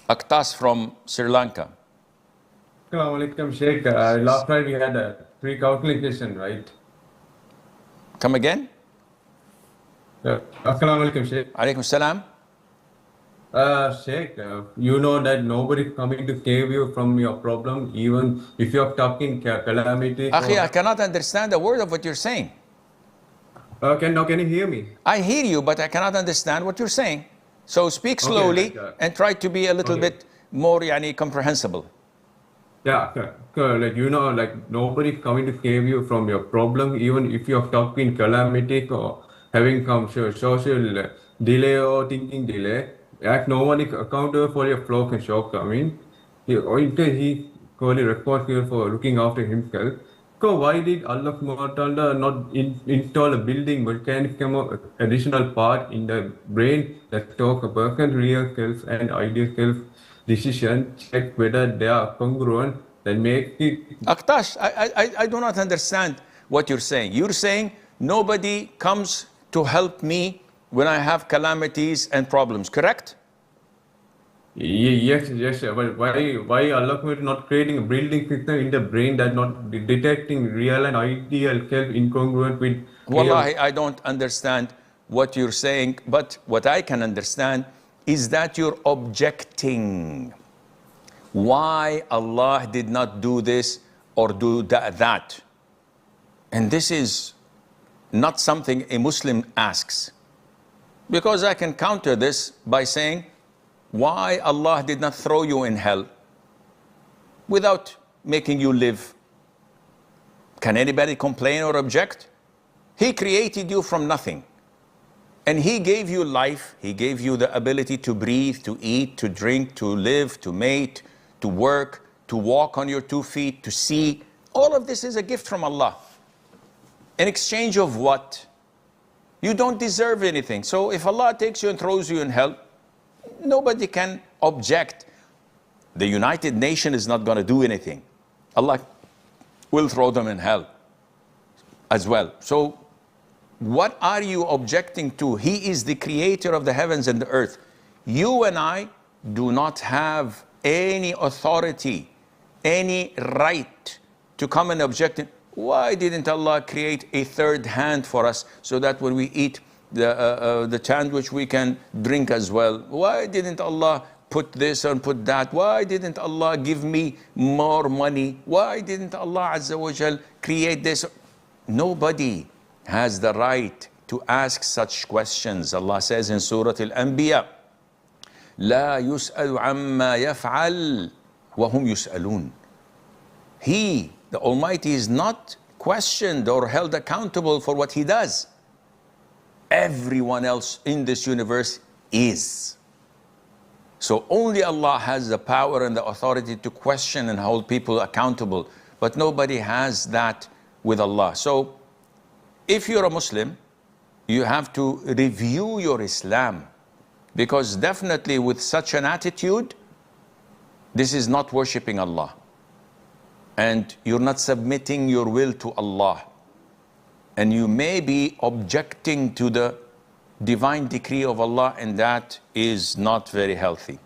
Aktas from Sri Lanka. Assalamu alaikum, Sheikh. Last night we had a pre-counseling session, right? Come again? Assalamu alaikum, Sheikh. Alaikum salam. Sheikh, you know that nobody is coming to save you from your problem, even if you're stuck in calamity. Akhi, I cannot understand a word of what you're saying. Can you hear me? I hear you, but I cannot understand what you're saying. So speak slowly and try to be a little bit more comprehensible. Yeah, like you know, like nobody is coming to save you from your problem, even if you're stuck in calamity or having some social delay or thinking delay. As no one is accountable for your flaws and shortcomings, he only responsible for looking after himself. So why did Allah subhanahu wa ta'ala not install a building mechanism or additional part in the brain that stores a person's real self and ideal self decision, check whether they are congruent, then make it. Aktash, I do not understand what you're saying. You're saying nobody comes to help me when I have calamities and problems, correct? Yes, but why Allah not creating a building system in the brain that not detecting real and ideal self incongruent with? Wallahi, I don't understand what you're saying, but what I can understand is that you're objecting why Allah did not do this or do that. And this is not something a Muslim asks. Because I can counter this by saying, why Allah did not throw you in hell without making you live? Can anybody complain or object? He created you from nothing. And He gave you life. He gave you the ability to breathe, to eat, to drink, to live, to mate, to work, to walk on your 2 feet, to see. All of this is a gift from Allah. In exchange of what? You don't deserve anything. So if Allah takes you and throws you in hell, nobody can object. The United Nations is not going to do anything. Allah will throw them in hell as well. So what are you objecting to? He is the creator of the heavens and the earth. You and I do not have any authority, any right to come and object. Why didn't Allah create a third hand for us so that when we eat the sandwich we can drink as well? Why didn't Allah put this and put that? Why didn't Allah give me more money? Why didn't Allah Azza wa Jal create this? Nobody has the right to ask such questions. Allah says in Surah Al-Anbiya, لا يسأل عما يفعل وهم يسألون. He, the Almighty, is not questioned or held accountable for what He does. Everyone else in this universe is. So only Allah has the power and the authority to question and hold people accountable, but nobody has that with Allah. So if you're a Muslim, you have to review your Islam, because definitely with such an attitude, this is not worshipping Allah. And you're not submitting your will to Allah. And you may be objecting to the divine decree of Allah, and that is not very healthy.